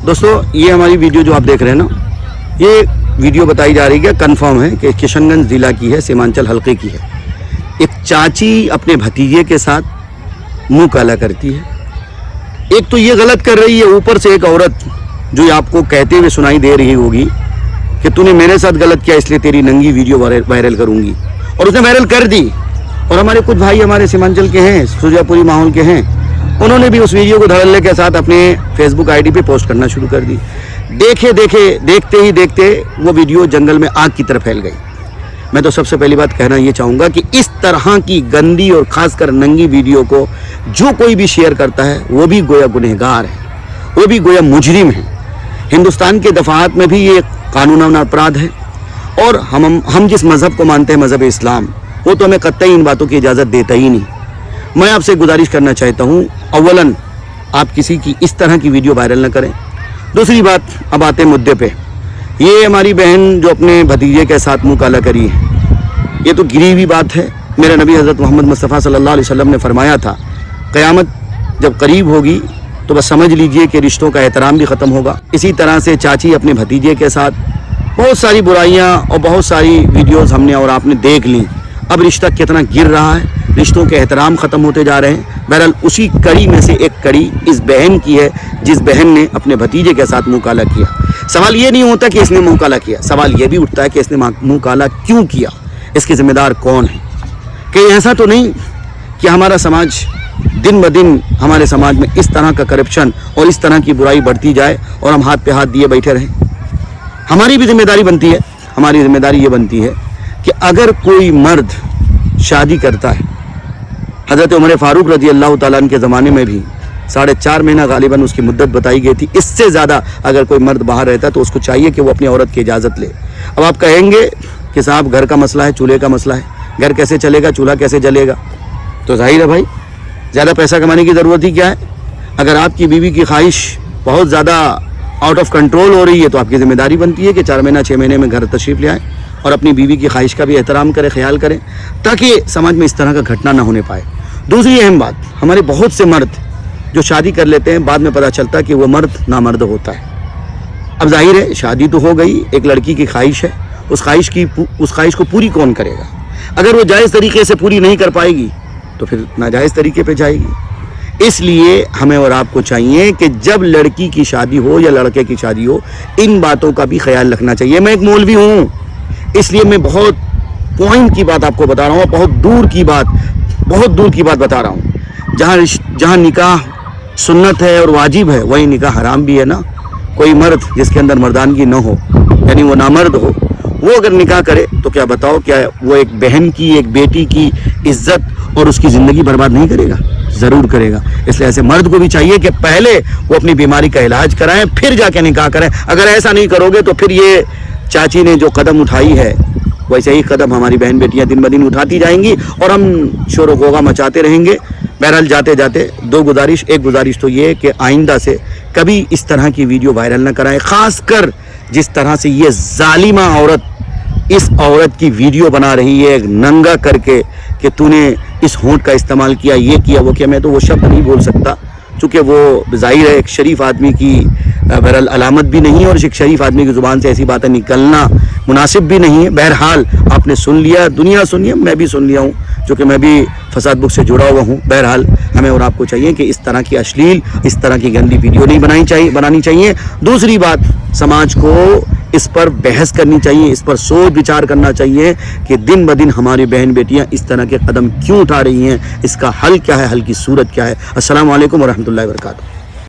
दोस्तों ये हमारी वीडियो जो आप देख रहे हैं ना, ये वीडियो बताई जा रही है, कंफर्म है कि किशनगंज ज़िला की है, सीमांचल हलके की है। एक चाची अपने भतीजे के साथ मुंह काला करती है। एक तो ये गलत कर रही है, ऊपर से एक औरत जो आपको कहते हुए सुनाई दे रही होगी कि तूने मेरे साथ गलत किया इसलिए तेरी नंगी वीडियो वायरल करूंगी, और उसने वायरल कर दी। और हमारे कुछ भाई हमारे सीमांचल के हैं, सुजापुरी माहौल के हैं, उन्होंने भी उस वीडियो को धड़ल्ले के साथ अपने फेसबुक आईडी पे पोस्ट करना शुरू कर दी। देखते ही देखते वो वीडियो जंगल में आग की तरह फैल गई। मैं तो सबसे पहली बात कहना ये चाहूँगा कि इस तरह की गंदी और खासकर नंगी वीडियो को जो कोई भी शेयर करता है वो भी गोया गुनहगार है, वो भी गोया मुजरिम है। हिंदुस्तान के दफात में भी ये कानूनन अपराध है, और हम जिस मज़हब को मानते हैं, मज़हब इस्लाम, वो तो हमें कतई इन बातों की इजाज़त देता ही नहीं। मैं आपसे गुजारिश करना चाहता हूँ, अव्वलन आप किसी की इस तरह की वीडियो वायरल न करें। दूसरी बात, अब आते हैं मुद्दे पे। ये हमारी बहन जो अपने भतीजे के साथ मुँह काला करी है, ये तो गिरी हुई बात है। मेरे नबी हज़रत मोहम्मद मुस्तफ़ा सल्लल्लाहु अलैहि वसल्लम ने फरमाया था, क़यामत जब करीब होगी तो बस समझ लीजिए कि रिश्तों का एहतराम भी ख़त्म होगा। इसी तरह से चाची अपने भतीजे के साथ बहुत सारी बुराइयाँ और बहुत सारी वीडियोज़ हमने और आपने देख ली। अब रिश्ता कितना गिर रहा है, रिश्तों के एहतराम ख़त्म होते जा रहे हैं। बहरहाल उसी कड़ी में से एक कड़ी इस बहन की है, जिस बहन ने अपने भतीजे के साथ मुँह काला किया। सवाल ये नहीं होता कि इसने मुँह काला किया, सवाल ये भी उठता है कि इसने मुँह काला क्यों किया, इसके ज़िम्मेदार कौन है। कि ऐसा तो नहीं कि हमारा समाज दिन ब दिन, हमारे समाज में इस तरह का करप्शन और इस तरह की बुराई बढ़ती जाए और हम हाथ पे हाथ दिए बैठे रहें। हमारी भी जिम्मेदारी बनती है, हमारी जिम्मेदारी ये बनती है कि अगर कोई मर्द शादी करता है, हज़रत उमर फारूक रज़ी अल्लाह ताला अन्हु के ज़माने में भी 4.5 महीना गालिबन उसकी मुद्दत बताई गई थी। इससे ज़्यादा अगर कोई मर्द बाहर रहता है तो उसको चाहिए कि वो अपनी औरत की इजाज़त ले। अब आप कहेंगे कि साहब घर का मसला है, चूल्हे का मसला है, घर कैसे चलेगा, चूल्हा कैसे जलेगा। तो जाहिर है भाई, ज़्यादा पैसा कमाने की ज़रूरत ही क्या है। अगर आपकी बीवी की ख्वाहिश बहुत ज़्यादा आउट ऑफ कंट्रोल हो रही है तो आपकी ज़िम्मेदारी बनती है कि 4 महीना 6 महीने में घर तशरीफ़ ले आएँ और अपनी बीवी की ख्वाहिश का भी एहतराम करें, ख्याल करें, ताकि समाज में इस तरह का घटना ना होने पाए। दूसरी अहम बात, हमारे बहुत से मर्द जो शादी कर लेते हैं, बाद में पता चलता है कि वो मर्द नामर्द होता है। अब जाहिर है शादी तो हो गई, एक लड़की की ख्वाहिश है, उस ख्वाहिश को पूरी कौन करेगा। अगर वो जायज़ तरीके से पूरी नहीं कर पाएगी तो फिर नाजायज़ तरीके पे जाएगी। इसलिए हमें और आपको चाहिए कि जब लड़की की शादी हो या लड़के की शादी हो, इन बातों का भी ख्याल रखना चाहिए। मैं एक मौलवी हूँ, इसलिए मैं बहुत पॉइंट की बात आपको बता रहा हूँ, बहुत दूर की बात बता रहा हूँ। जहाँ निकाह सुन्नत है और वाजिब है, वही निकाह हराम भी है ना। कोई मर्द जिसके अंदर मर्दानगी न हो, यानी वो नामर्द हो, वो अगर निकाह करे तो क्या बताओ, क्या वो एक बहन की, एक बेटी की इज्जत और उसकी ज़िंदगी बर्बाद नहीं करेगा? ज़रूर करेगा। इसलिए ऐसे मर्द को भी चाहिए कि पहले वो अपनी बीमारी का इलाज कराएं, फिर जाके निकाह करें। अगर ऐसा नहीं करोगे तो फिर ये चाची ने जो कदम उठाई है, वैसे ही कदम हमारी बहन बेटियां दिन ब दिन उठाती जाएंगी और हम शोर गोगा मचाते रहेंगे। बहरहाल जाते जाते एक गुजारिश तो ये कि आइंदा से कभी इस तरह की वीडियो वायरल न कराएं। ख़ासकर जिस तरह से ये जालिमा औरत इस औरत की वीडियो बना रही है नंगा करके कि तूने इस होंठ का इस्तेमाल किया, ये किया, वो किया। मैं तो वो शब्द नहीं बोल सकता, चूँकि वो ज़ाहिर है एक शरीफ आदमी की बहरहाल अलामत भी नहीं है, और एक शरीफ आदमी की ज़ुबान से ऐसी बातें निकलना मुनासिब भी नहीं है। बहरहाल आपने सुन लिया, दुनिया सुनिए, मैं भी सुन लिया हूँ, चूँकि मैं भी फसाद बुक से जुड़ा हुआ हूँ। बहरहाल हमें और आपको चाहिए कि इस तरह की अश्लील, इस तरह की गंदी वीडियो नहीं बनानी चाहिए। दूसरी बात, समाज को इस पर बहस करनी चाहिए, इस पर सोच विचार करना चाहिए कि दिन ब दिन हमारी बहन बेटियां इस तरह के कदम क्यों उठा रही हैं, इसका हल क्या है, हल की सूरत क्या है। अस्सलामु अलैकुम व रहमतुल्लाहि व बरकातुहू।